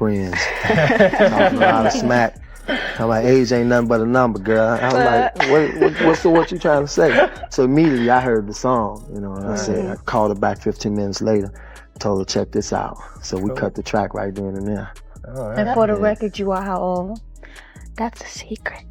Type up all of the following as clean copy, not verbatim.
friends, talking a lot of smack. I'm like, age ain't nothing but a number, girl. I was like, what you trying to say? So immediately I heard the song, you know, and I said, I called her back 15 minutes later, told her, check this out. So we cut the track right then and there. And for the record, you are how old? That's a secret.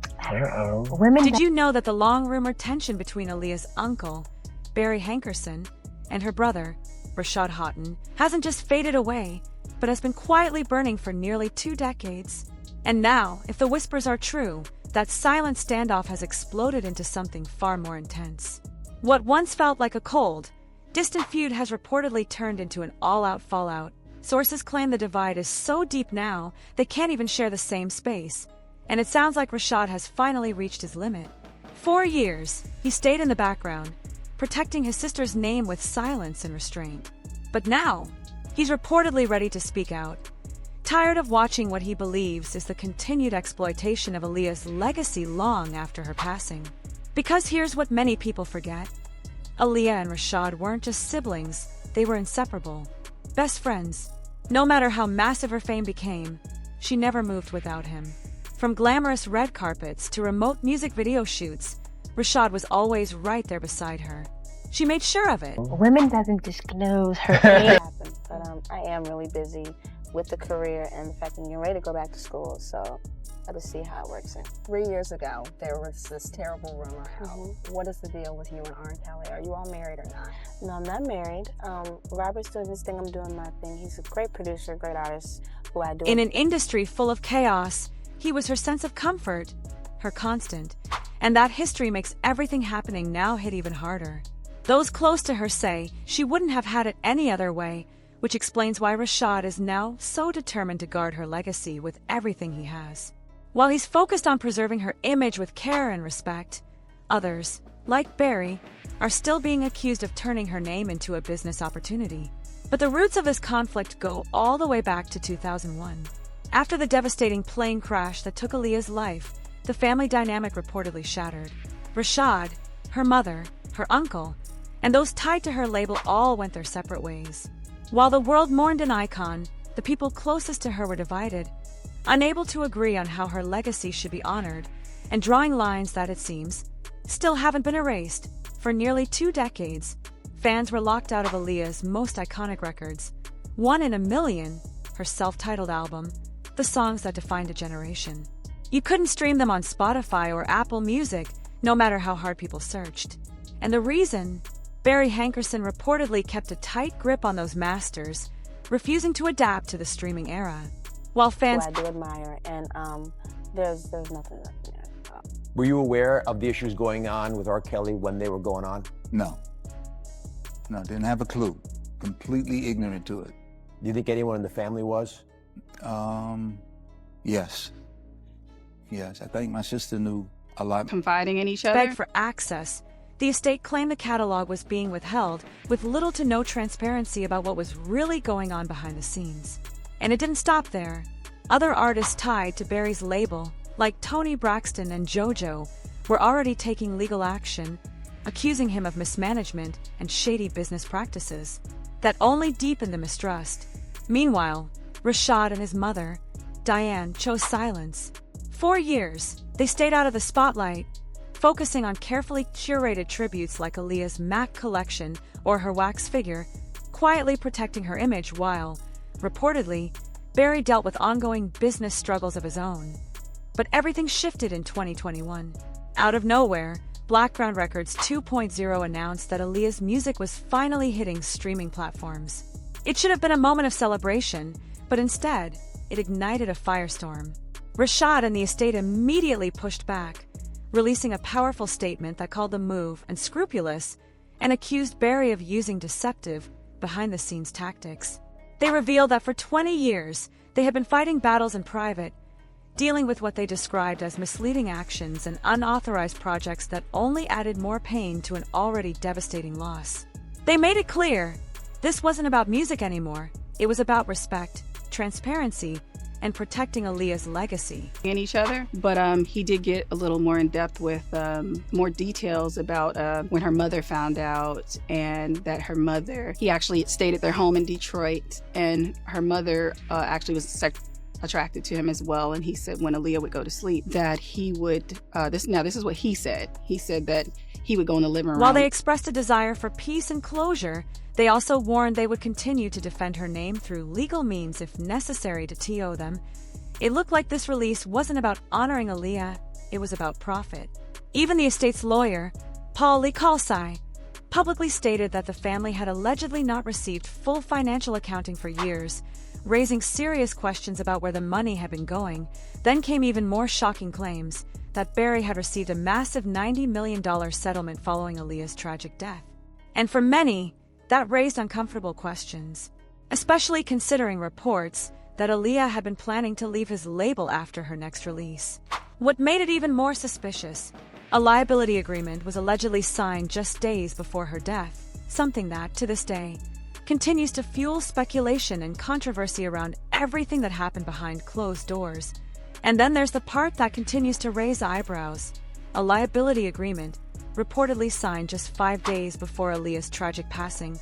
Did you know that the long-rumored tension between Aaliyah's uncle, Barry Hankerson, and her brother, Rashad Houghton, hasn't just faded away, but has been quietly burning for nearly 2 decades? And now, if the whispers are true, that silent standoff has exploded into something far more intense. What once felt like a cold, distant feud has reportedly turned into an all-out fallout. Sources claim the divide is so deep now, they can't even share the same space. And it sounds like Rashad has finally reached his limit. 4 years, he stayed in the background, protecting his sister's name with silence and restraint. But now, he's reportedly ready to speak out. Tired of watching what he believes is the continued exploitation of Aaliyah's legacy long after her passing. Because here's what many people forget. Aaliyah and Rashad weren't just siblings, they were inseparable. Best friends. No matter how massive her fame became, she never moved without him. From glamorous red carpets to remote music video shoots, Rashad was always right there beside her. She made sure of it. Women doesn't disclose her age. But I am really busy with the career and the fact that you're ready to go back to school, so I'll just see how it works out. 3 years ago, there was this terrible rumor out. What is the deal with you and R. Kelly? Are you all married or not? No, I'm not married. Robert's doing his thing, I'm doing my thing. He's a great producer, great artist, who I do. In an industry full of chaos, he was her sense of comfort, her constant. And that history makes everything happening now hit even harder. Those close to her say she wouldn't have had it any other way, which explains why Rashad is now so determined to guard her legacy with everything he has. While he's focused on preserving her image with care and respect, others, like Barry, are still being accused of turning her name into a business opportunity. But the roots of this conflict go all the way back to 2001. After the devastating plane crash that took Aaliyah's life, the family dynamic reportedly shattered. Rashad, her mother, her uncle, and those tied to her label all went their separate ways. While the world mourned an icon, the people closest to her were divided, unable to agree on how her legacy should be honored, and drawing lines that, it seems, still haven't been erased. For nearly 2 decades, fans were locked out of Aaliyah's most iconic records. 1 in a Million, her self-titled album, the songs that defined a generation. You couldn't stream them on Spotify or Apple Music, no matter how hard people searched. And the reason? Barry Hankerson reportedly kept a tight grip on those masters, refusing to adapt to the streaming era. While fans... Who I do admire, and there's nothing there. Were you aware of the issues going on with R. Kelly when they were going on? No, didn't have a clue. Completely ignorant to it. Do you think anyone in the family was? Yes, I think my sister knew a lot. Confiding in each other? Begged for access. The estate claimed the catalog was being withheld, with little to no transparency about what was really going on behind the scenes. And it didn't stop there. Other artists tied to Barry's label, like Tony Braxton and JoJo, were already taking legal action, accusing him of mismanagement and shady business practices that only deepened the mistrust. Meanwhile, Rashad and his mother, Diane, chose silence. 4 years, they stayed out of the spotlight, focusing on carefully curated tributes like Aaliyah's MAC collection or her wax figure, quietly protecting her image while, reportedly, Barry dealt with ongoing business struggles of his own. But everything shifted in 2021. Out of nowhere, Blackground Records 2.0 announced that Aaliyah's music was finally hitting streaming platforms. It should have been a moment of celebration, but instead, it ignited a firestorm. Rashad and the estate immediately pushed back, releasing a powerful statement that called the move unscrupulous and accused Barry of using deceptive, behind-the-scenes tactics. They revealed that for 20 years, they had been fighting battles in private, dealing with what they described as misleading actions and unauthorized projects that only added more pain to an already devastating loss. They made it clear, this wasn't about music anymore. It was about respect, transparency, and protecting Aaliyah's legacy. In each other, but he did get a little more in depth with more details about when her mother found out, and that her mother, he actually stayed at their home in Detroit, and her mother actually was attracted to him as well. And he said when Aaliyah would go to sleep that he would, this is what he said. He said that he would go in the living room. While they expressed a desire for peace and closure, they also warned they would continue to defend her name through legal means if necessary to TO them. It looked like this release wasn't about honoring Aaliyah, it was about profit. Even the estate's lawyer, Paul Lee, publicly stated that the family had allegedly not received full financial accounting for years, raising serious questions about where the money had been going. Then came even more shocking claims that Barry had received a massive $90 million settlement following Aaliyah's tragic death. And for many, that raised uncomfortable questions, especially considering reports that Aaliyah had been planning to leave his label after her next release. What made it even more suspicious, a liability agreement was allegedly signed just days before her death, something that, to this day, continues to fuel speculation and controversy around everything that happened behind closed doors. And then there's the part that continues to raise eyebrows, a liability agreement reportedly signed just 5 days before Aaliyah's tragic passing,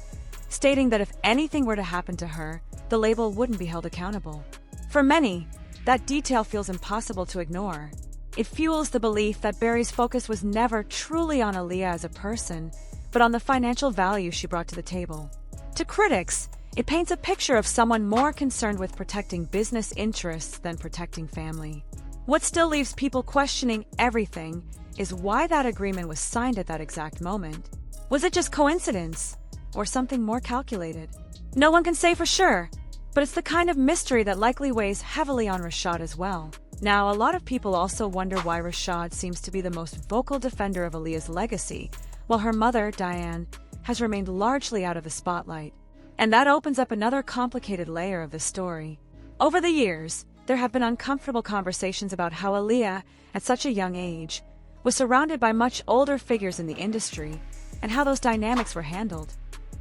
stating that if anything were to happen to her, the label wouldn't be held accountable. For many, that detail feels impossible to ignore. It fuels the belief that Barry's focus was never truly on Aaliyah as a person, but on the financial value she brought to the table. To critics, it paints a picture of someone more concerned with protecting business interests than protecting family. What still leaves people questioning everything is why that agreement was signed at that exact moment. Was it just coincidence, or something more calculated? No one can say for sure, but it's the kind of mystery that likely weighs heavily on Rashad as well. Now, a lot of people also wonder why Rashad seems to be the most vocal defender of Aaliyah's legacy, while her mother, Diane, has remained largely out of the spotlight. And that opens up another complicated layer of the story. Over the years, there have been uncomfortable conversations about how Aaliyah, at such a young age, was surrounded by much older figures in the industry, and how those dynamics were handled.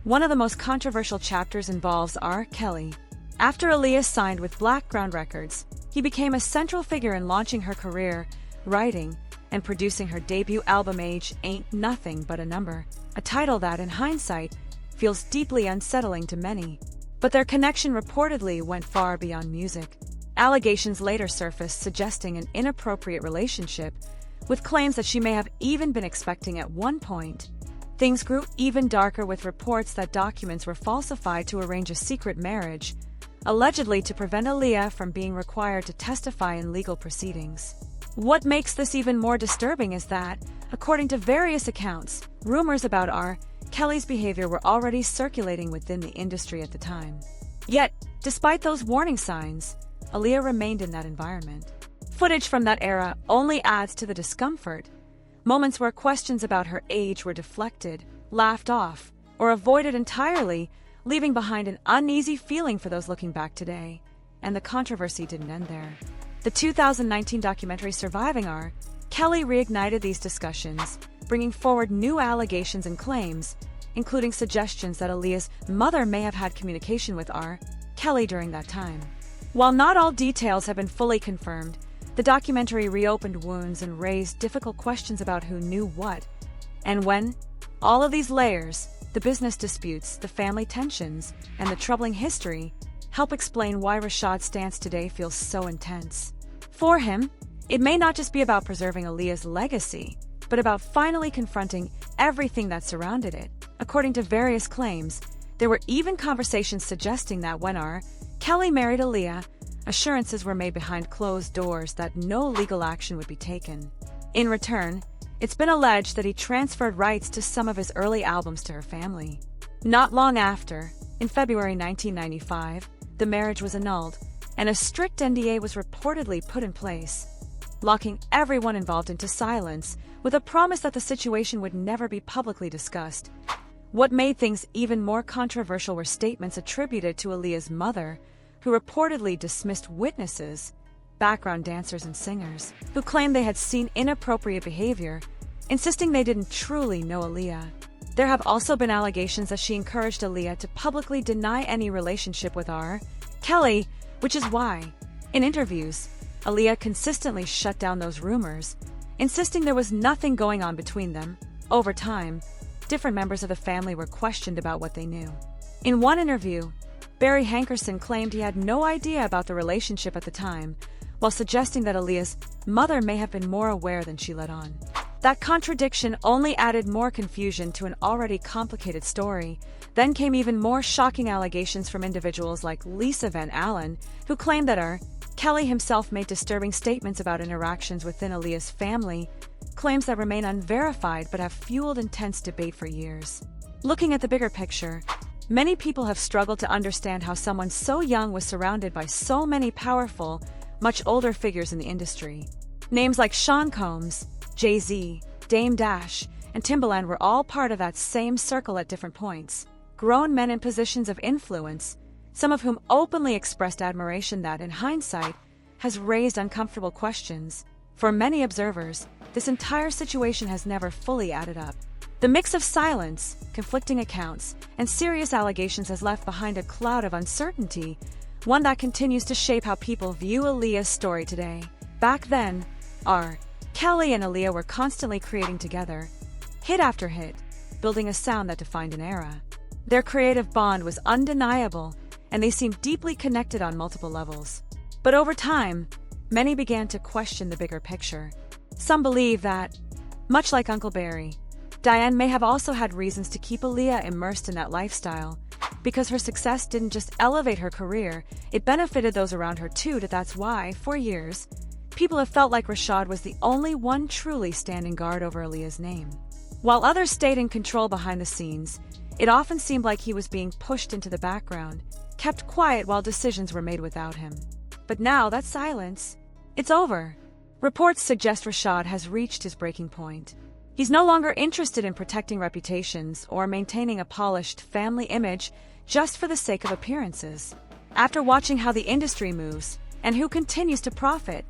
One of the most controversial chapters involves R. Kelly. After Aaliyah signed with Blackground Records, he became a central figure in launching her career, writing and producing her debut album Age Ain't Nothing But a Number, a title that, in hindsight, feels deeply unsettling to many. But their connection reportedly went far beyond music. Allegations later surfaced suggesting an inappropriate relationship, with claims that she may have even been expecting at one point. Things grew even darker with reports that documents were falsified to arrange a secret marriage, allegedly to prevent Aaliyah from being required to testify in legal proceedings. What makes this even more disturbing is that, according to various accounts, rumors about R. Kelly's behavior were already circulating within the industry at the time. Yet, despite those warning signs, Aaliyah remained in that environment. Footage from that era only adds to the discomfort. Moments where questions about her age were deflected, laughed off, or avoided entirely, leaving behind an uneasy feeling for those looking back today. And the controversy didn't end there. The 2019 documentary Surviving R. Kelly reignited these discussions, bringing forward new allegations and claims, including suggestions that Aaliyah's mother may have had communication with R. Kelly during that time. While not all details have been fully confirmed, the documentary reopened wounds and raised difficult questions about who knew what, and when. All of these layers, the business disputes, the family tensions, and the troubling history, help explain why Rashad's stance today feels so intense. For him, it may not just be about preserving Aaliyah's legacy, but about finally confronting everything that surrounded it. According to various claims, there were even conversations suggesting that when R. Kelly married Aaliyah, assurances were made behind closed doors that no legal action would be taken. In return, it's been alleged that he transferred rights to some of his early albums to her family. Not long after, in February 1995, the marriage was annulled, and a strict NDA was reportedly put in place, locking everyone involved into silence with a promise that the situation would never be publicly discussed. What made things even more controversial were statements attributed to Aaliyah's mother, who reportedly dismissed witnesses, background dancers and singers, who claimed they had seen inappropriate behavior, insisting they didn't truly know Aaliyah. There have also been allegations that she encouraged Aaliyah to publicly deny any relationship with R. Kelly, which is why, in interviews, Aaliyah consistently shut down those rumors, insisting there was nothing going on between them. Over time, different members of the family were questioned about what they knew. In one interview, Barry Hankerson claimed he had no idea about the relationship at the time, while suggesting that Aaliyah's mother may have been more aware than she let on. That contradiction only added more confusion to an already complicated story. Then came even more shocking allegations from individuals like Lisa Van Allen, who claimed that R. Kelly himself made disturbing statements about interactions within Aaliyah's family, claims that remain unverified but have fueled intense debate for years. Looking at the bigger picture, many people have struggled to understand how someone so young was surrounded by so many powerful, much older figures in the industry. Names like Sean Combs, Jay-Z, Dame Dash, and Timbaland were all part of that same circle at different points. Grown men in positions of influence, some of whom openly expressed admiration that, in hindsight, has raised uncomfortable questions. For many observers, this entire situation has never fully added up. The mix of silence, conflicting accounts, and serious allegations has left behind a cloud of uncertainty, one that continues to shape how people view Aaliyah's story today. Back then, R. Kelly and Aaliyah were constantly creating together, hit after hit, building a sound that defined an era. Their creative bond was undeniable, and they seemed deeply connected on multiple levels. But over time, many began to question the bigger picture. Some believe that, much like Uncle Barry, Diane may have also had reasons to keep Aaliyah immersed in that lifestyle, because her success didn't just elevate her career, it benefited those around her too. That's why, for years, people have felt like Rashad was the only one truly standing guard over Aaliyah's name. While others stayed in control behind the scenes, it often seemed like he was being pushed into the background, kept quiet while decisions were made without him. But now that silence, it's over. Reports suggest Rashad has reached his breaking point. He's no longer interested in protecting reputations or maintaining a polished family image just for the sake of appearances. After watching how the industry moves and who continues to profit,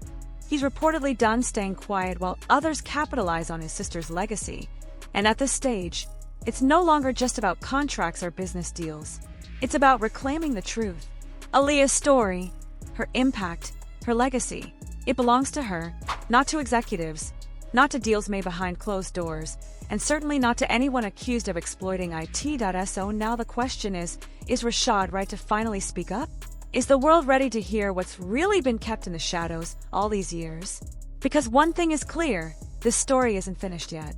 he's reportedly done staying quiet while others capitalize on his sister's legacy. And at this stage, it's no longer just about contracts or business deals. It's about reclaiming the truth. Aaliyah's story, her impact, her legacy. It belongs to her, not to executives, not to deals made behind closed doors, and certainly not to anyone accused of exploiting it.so. Now the question is Rashad right to finally speak up? Is the world ready to hear what's really been kept in the shadows all these years? Because one thing is clear, this story isn't finished yet.